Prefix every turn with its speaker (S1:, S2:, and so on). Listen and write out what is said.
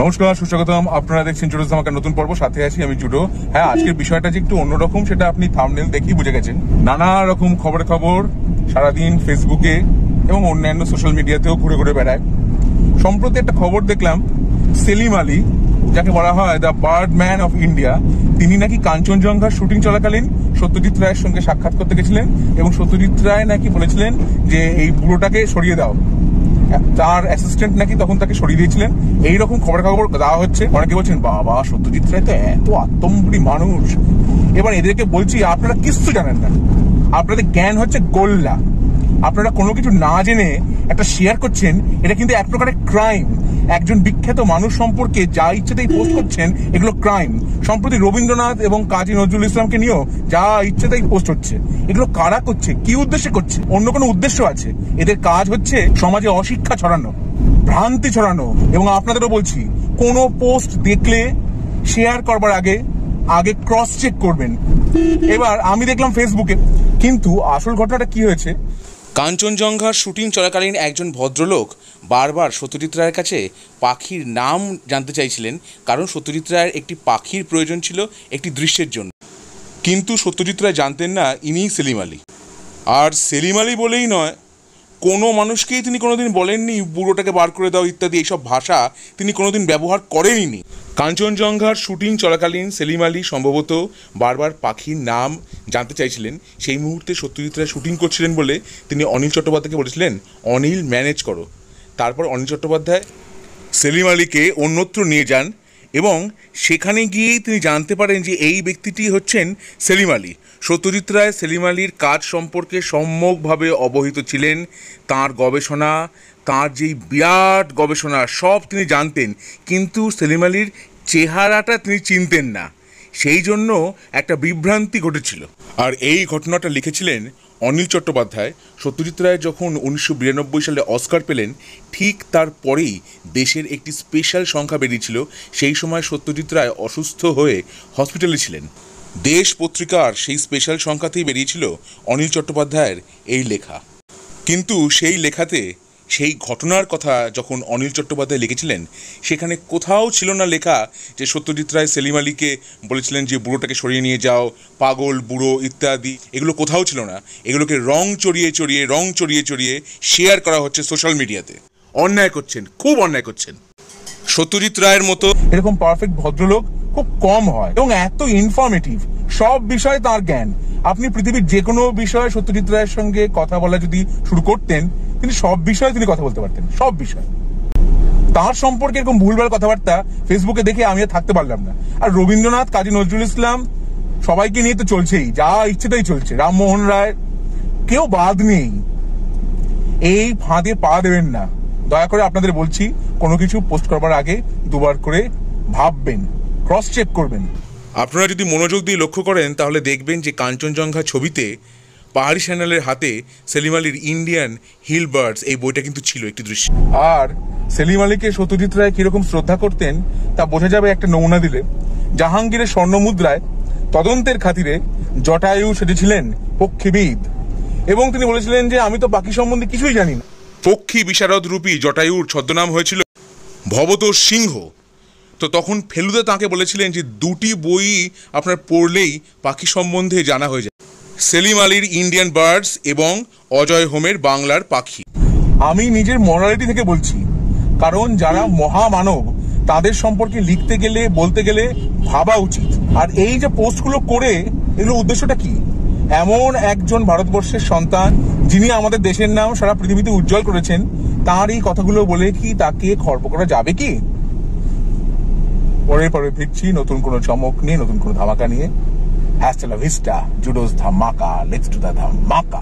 S1: নমস্কার, সুস্বাগতম। আপনারা দেখছেন জুডোস ধামাকার নতুন পর্ব। সাথে আছি আমি জুডো। হ্যাঁ, আজকের বিষয়টা যে একটু অন্যরকম সেটা আপনি থাম্বনেল দেখেই বুঝে গেছেন। নানা রকম খবর সারাদিন ফেসবুকে এবং অন্যান্য সোশ্যাল মিডিয়াতেও ঘুরে ঘুরে বেড়ায়। সম্প্রতি একটা খবর দেখলাম, সেলিম আলী, যাকে বলা হয় the bird man of India, তিনি নাকি কাঞ্চনজঙ্ঘার শুটিং চলাকালীন সত্যজিৎ রায়ের সঙ্গে সাক্ষাৎ করতে গেছিলেন এবং সত্যজিৎ রায় নাকি বলেছিলেন যে এই বুড়োটাকে সরিয়ে দাও। তার অ্যাসিস্ট্যান্ট নাকি তখন তাকে সরিয়ে দিয়েছিলেন। এইরকম খবর দেওয়া হচ্ছে। অনেকে বলছেন বাবা, সত্যজিৎ রায় তো এত আত্মম্বরী মানুষ। এবার এদেরকে বলছি, আপনারা কিচ্ছু জানেন না, আপনাদের জ্ঞান হচ্ছে গোল্লা। আপনারা কোনো কিছু না জেনে একটা শেয়ার করছেন, এটা কিন্তু এক প্রকারের ক্রাইম। একজন বিখ্যাত মানুষ সম্পর্কে যা ইচ্ছেতেই পোস্ট করছেন, এগুলো ক্রাইম। সম্প্রতি রবীন্দ্রনাথ এবং কাজী নজরুল ইসলামকে নিয়েও যা ইচ্ছেতেই পোস্ট হচ্ছে। এগুলো কারা করছে, কি উদ্দেশ্যে করছে? অন্য কোনো উদ্দেশ্য আছে? এদের কাজ হচ্ছে সমাজে অশিক্ষা ছড়ানো, ভ্রান্তি ছড়ানো। এবং আপনাদেরও বলছি, কোনো পোস্ট দেখলে শেয়ার করবার আগে ক্রস চেক করবেন। এবার আমি দেখলাম ফেসবুকে, কিন্তু আসল ঘটনাটা কি হয়েছে,
S2: কাঞ্চনজঙ্ঘার শুটিং চলাকালীন একজন ভদ্রলোক বারবার সত্যজিৎ রায়ের কাছে পাখির নাম জানতে চাইছিলেন, কারণ সত্যজিৎ রায়ের একটি পাখির প্রয়োজন ছিল একটি দৃশ্যের জন্য। কিন্তু সত্যজিৎ রায় জানতেন না ইনিই সেলিম আলী। আর সেলিম আলী বলেই নয়, কোনো মানুষকেই তিনি কোনোদিন বলেননি বুড়োটাকে বার করে দাও ইত্যাদি এইসব ভাষা তিনি কোনোদিন ব্যবহার করেননি। কাঞ্চনজঙ্ঘার শুটিং চলাকালীন সেলিম আলী সম্ভবত বারবার পাখির নাম জানতে চাইছিলেন। সেই মুহূর্তে সত্যজিৎ রায় শুটিং করছিলেন বলে তিনি অনিল চট্টোপাধ্যায়কে বলেছিলেন, অনিল ম্যানেজ করো। তারপর অনিল চট্টোপাধ্যায় সেলিম আলীকে অন্যত্র নিয়ে যান এবং সেখানে গিয়েই তিনি জানতে পারেন যে এই ব্যক্তিটি হচ্ছেন সেলিম আলী। সত্যজিৎ রায় সেলিম আলীর কাজ সম্পর্কে সম্যকভাবে অবহিত ছিলেন। তাঁর গবেষণা, তাঁর যেই বিরাট গবেষণা, সব তিনি জানতেন, কিন্তু সেলিম আলীর চেহারাটা তিনি চিনতেন না। সেই জন্য একটা বিভ্রান্তি ঘটেছিল। আর এই ঘটনাটা লিখেছিলেন অনিল চট্টোপাধ্যায়। সত্যজিৎ রায় যখন 1992 সালে অস্কার পেলেন, ঠিক তারপরেই দেশের একটি স্পেশাল সংখ্যা বেরিয়েছিল। সেই সময় সত্যজিৎ রায় অসুস্থ হয়ে হসপিটালে ছিলেন। দেশ পত্রিকার সেই স্পেশাল সংখ্যাতেই বেরিয়েছিল অনিল চট্টোপাধ্যায়ের এই লেখা। কিন্তু সেই লেখাতে সেই ঘটনার কথা যখন অনিল চট্টোপাধ্যায় লিখেছিলেন, সেখানে কোথাও ছিল না লেখা যে সত্যজিৎ রায় সেলিম আলীকে বলেছিলেন যে বুড়োটাকে সরিয়ে নিয়ে যাও, পাগল বুড়ো ইত্যাদি। এগুলো কোথাও ছিল না। এগুলোকে রং চড়িয়ে শেয়ার করা হচ্ছে সোশ্যাল মিডিয়াতে। অন্যায় করছেন, খুব অন্যায় করছেন। সত্যজিৎ রায়ের মতো
S1: এরকম পারফেক্ট ভদ্রলোক খুব কম হয় এবং এত ইনফরমেটিভ, সব বিষয়ে তার জ্ঞান। আপনি পৃথিবীর যে কোনো বিষয়ে সত্যজিৎ রায়ের সঙ্গে কথা বলা যদি শুরু করতেন, তিনি সব বিষয়ে তিনি কথা বলতে পারতেন, সব বিষয়। তার সম্পর্কে এরকম ভুলভাল কথাবার্তা ফেসবুকে দেখে আমি আর থাকতে পারলাম না। আর রবীন্দ্রনাথ, কাজী নজরুল ইসলাম, সবাইকে নিয়ে তো চলছেই, যা ইচ্ছে তাই চলছে। রামমোহন রায়, কেউ বাদ নেই। এই ফাঁদে পা দেবেন না, দয়া করে আপনাদের বলছি। কোনো কিছু পোস্ট করবার আগে দুবার করে ভাববেন, ক্রস চেক করবেন।
S2: আপনারা যদি মনোযোগ দিয়ে লক্ষ্য করেন তাহলে দেখবেন যে কাঞ্চনজঙ্ঘা ছবিতে পাহাড়ি চ্যানেলের হাতে সেলিম আলীর ইন্ডিয়ান হিল বার্ডস এই বইটা কিন্তু ছিল একটি দৃশ্য।
S1: আর সেলিম আলীকে সত্যজিৎ রায় কিরকম শ্রদ্ধা করতেন তা বোঝা যাবে একটা নমুনা দিলে। জাহাঙ্গীরের স্বর্ণ মুদ্রায় তদন্তের খাতিরে জটায়ু সেজেছিলেন পক্ষীবিদ এবং তিনি বলেছিলেন যে আমি তো পাখি সম্বন্ধে কিছুই জানি না।
S2: পক্ষী বিশারদ রূপী জটায়ুর ছদ্মনাম হয়েছিল ভবতোষ সিংহ। তো তখন ফেলুদা তাঁকে বলেছিলেন যে দুটি বই আপনার পড়লেই পাখি সম্বন্ধে জানা হয়ে যায়, সেলিম আলীর ইন্ডিয়ান বার্ডস এবং অজয় হোমের বাংলার পাখি।
S1: আমি নিজের মরালিটি থেকে বলছি, কারণ যারা মহামানব তাদের সম্পর্কে লিখতে গেলে, বলতে গেলে ভাবা উচিত। আর এই যে পোস্টগুলো করে, এগুলোর উদ্দেশ্যটা কি? এমন একজন ভারতবর্ষের সন্তান যিনি আমাদের দেশের নাম সারা পৃথিবীতে উজ্জ্বল করেছেন, তার এই কথাগুলো বলে কি তাকে খর্ব করা যাবে কি? পরে ফিরছি নতুন কোনো চমক নিয়ে, নতুন কোনো ধামাকা নিয়ে। হ্যাস্টেলা ভিস্টা, জুডোস ধামাকা, লেটস ডু দ্য ধামাকা।